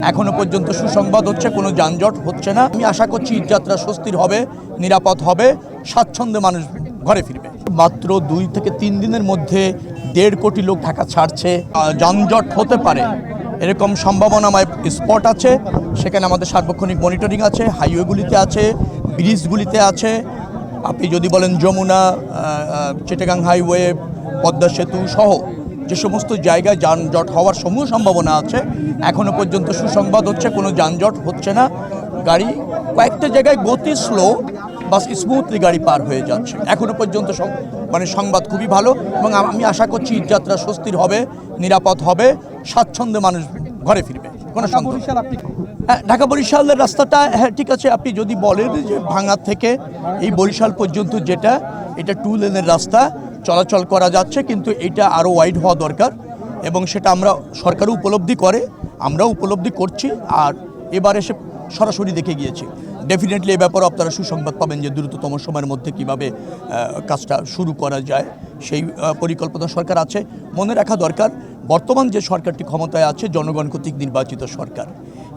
এখনো পর্যন্ত সুসংবাদ হচ্ছে, কোনো যানজট হচ্ছে না। আমি আশা করছি ঈদযাত্রা স্বস্তির হবে, নিরাপদ হবে, স্বাচ্ছন্দ্যে মানুষ ঘরে ফিরবে। মাত্র 2 থেকে 3 দিনের মধ্যে 1.5 কোটি লোক ঢাকা ছাড়ছে। যানজট হতে পারে এরকম সম্ভাবনাময় স্পট আছে, সেখানে আমাদের সার্বক্ষণিক মনিটরিং আছে, হাইওয়েগুলিতে আছে, ব্রিজগুলিতে আছে। আপনি যদি বলেন যমুনা, চিটাগাং হাইওয়ে, পদ্মা সেতু সহ যে সমস্ত জায়গায় যানজট হওয়ার সমূহ সম্ভাবনা আছে, এখনো পর্যন্ত সুসংবাদ হচ্ছে, কোনো যানজট হচ্ছে না। গাড়ি কয়েকটা জায়গায় গতি স্লো, বাস স্মুথলি গাড়ি পার হয়ে যাচ্ছে। এখনো পর্যন্ত সংবাদ খুবই ভালো, এবং আমি আশা করছি ঈদযাত্রা স্বস্তির হবে, নিরাপদ হবে, স্বাচ্ছন্দ্যে মানুষ ঘরে ফিরবে। কোনো ঢাকা বরিশালের রাস্তাটা ঠিক আছে। আপনি যদি বলেন যে ভাঙা থেকে এই বরিশাল পর্যন্ত যেটা, এটা 2 লেনের রাস্তা, চলাচল করা যাচ্ছে, কিন্তু এটা আরও ওয়াইড হওয়া দরকার, এবং সেটা আমরা সরকারও উপলব্ধি করে, আমরাও উপলব্ধি করছি। আর এবার এসে সরাসরি দেখে গিয়েছি। ডেফিনেটলি এ ব্যাপারে আপনারা সুসংবাদ পাবেন যে দ্রুততম সময়ের মধ্যে কিভাবে কাজটা শুরু করা যায়, সেই পরিকল্পনা সরকার আছে। মনে রাখা দরকার, বর্তমান যে সরকারটি ক্ষমতায় আছে জনগণ কর্তৃক নির্বাচিত সরকার,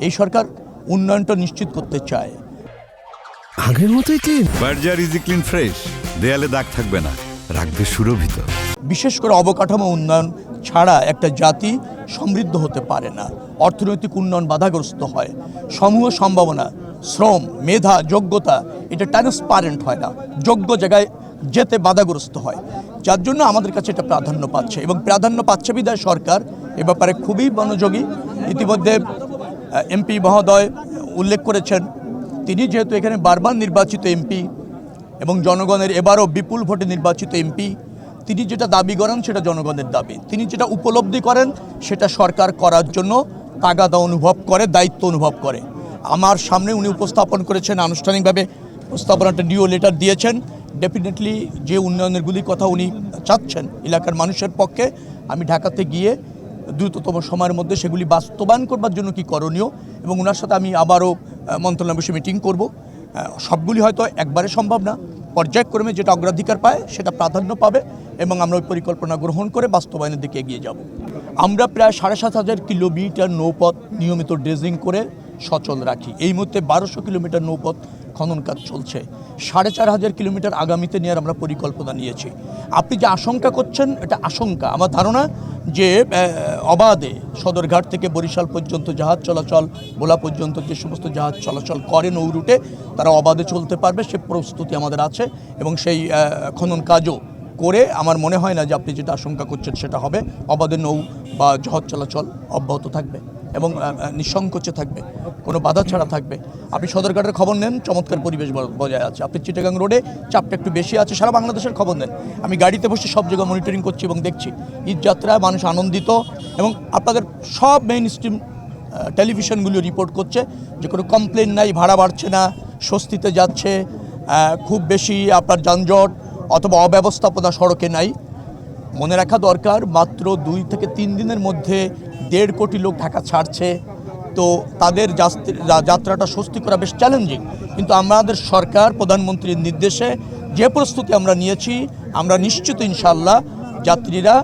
এই সরকার উন্নয়নটা নিশ্চিত করতে চায়। আগের মতোই বার্জার ইজি ক্লিন ফ্রেশ, দেয়ালে দাগ থাকবে না, রাখবে সুরভিত। বিশেষ করে অবকাঠামো উন্নয়ন ছাড়া একটা জাতি সমৃদ্ধ হতে পারে না। অর্থনৈতিক উন্নয়ন বাধাগ্রস্ত হয়, সমূহ সম্ভাবনা, শ্রম, মেধা, যোগ্যতা এটা ট্রান্সপারেন্ট হয় না, যোগ্য জায়গায় যেতে বাধাগ্রস্ত হয়, যার জন্য আমাদের কাছে এটা প্রাধান্য পাচ্ছে, এবং প্রাধান্য পাচ্ছে বিধায় সরকার এ ব্যাপারে খুবই মনোযোগী। ইতিমধ্যে এমপি মহোদয় উল্লেখ করেছেন, তিনি যেহেতু এখানে বারবার নির্বাচিত এমপি এবং জনগণের এবারও বিপুল ভোটে নির্বাচিত এমপি, তিনি যেটা দাবি করেন সেটা জনগণের দাবি, তিনি যেটা উপলব্ধি করেন সেটা সরকার করার জন্য তাগাদা অনুভব করে, দায়িত্ব অনুভব করে। আমার সামনে উনি উপস্থাপন করেছেন, আনুষ্ঠানিকভাবে প্রস্তাবনাটা ডিও লেটার দিয়েছেন। ডেফিনেটলি যে উন্নয়নেরগুলির কথা উনি চাচ্ছেন এলাকার মানুষের পক্ষে, আমি ঢাকাতে গিয়ে দ্রুততম সময়ের মধ্যে সেগুলি বাস্তবায়ন করবার জন্য কি করণীয়, এবং ওনার সাথে আমি আবারও মন্ত্রণালয় বসে মিটিং করব। সবগুলি হয়তো একবারে সম্ভব না, পর্যায়ক্রমে যেটা অগ্রাধিকার পায় সেটা প্রাধান্য পাবে, এবং আমরা ওই পরিকল্পনা গ্রহণ করে বাস্তবায়নের দিকে এগিয়ে যাব। আমরা প্রায় 7,500 কিলোমিটার নৌপথ নিয়মিত ড্রেজিং করে সচল রাখি। এই মুহূর্তে 1200 কিলোমিটার নৌপথ খনন কাজ চলছে। 4,500 কিলোমিটার আগামীতে নেওয়ার আমরা পরিকল্পনা নিয়েছি। আপনি যে আশঙ্কা করছেন, এটা আশঙ্কা। আমার ধারণা যে অবাধে সদরঘাট থেকে বরিশাল পর্যন্ত জাহাজ চলাচল, ভোলা পর্যন্ত যে সমস্ত জাহাজ চলাচল করে নৌ রুটে, তারা অবাধে চলতে পারবে, সে প্রস্তুতি আমাদের আছে, এবং সেই খনন কাজও করে আমার মনে হয় না যে আপনি যেটা আশঙ্কা করছেন সেটা হবে। অবাধে নৌ বা জাহাজ চলাচল অব্যাহত থাকবে এবং নিঃসংকোচে থাকবে, কোনো বাধা ছাড়া থাকবে। আপনি সদরঘাটের খবর নেন, চমৎকার পরিবেশ বজায় আছে। আপনি চিটাগাং রোডে চাপটা একটু বেশি আছে, সারা বাংলাদেশের খবর নেন। আমি গাড়িতে বসে সব জায়গায় মনিটরিং করছি এবং দেখছি ঈদযাত্রায় মানুষ আনন্দিত, এবং আপনাদের সব মেইন স্ট্রিম টেলিভিশনগুলো রিপোর্ট করছে যে কোনো কমপ্লেন নাই, ভাড়া বাড়ছে না, স্বস্তিতে যাচ্ছে, খুব বেশি আপনার যানজট অথবা অব্যবস্থাপনা সড়কে নাই। মনে রাখা দরকার, মাত্র 2 থেকে 3 দিনের মধ্যে 1.5 কোটি লোক ঢাকা ছাড়ছে, তো তাদের যাত্রাটা স্বস্তি করা বেশ চ্যালেঞ্জিং। কিন্তু আমাদের সরকার, প্রধানমন্ত্রীর নির্দেশে যে প্রস্তুতি আমরা নিয়েছি, আমরা নিশ্চিত ইনশাআল্লাহ যাত্রীরা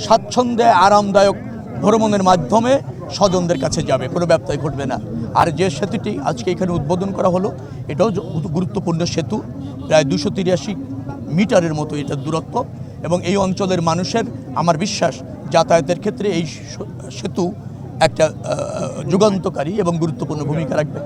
স্বাচ্ছন্দ্যে আরামদায়ক ভ্রমণের মাধ্যমে স্বজনদের কাছে যাবে, কোনো ব্যত্যয় ঘটবে না। আর যে সেতুটি আজকে এখানে উদ্বোধন করা হলো, এটাও গুরুত্বপূর্ণ সেতু, প্রায় 283 মিটারের মতো এটা দূরত্ব, এবং এই অঞ্চলের মানুষের আমার বিশ্বাস যাতায়াতের ক্ষেত্রে এই সেতু একটা যুগান্তকারী এবং গুরুত্বপূর্ণ ভূমিকা রাখবে।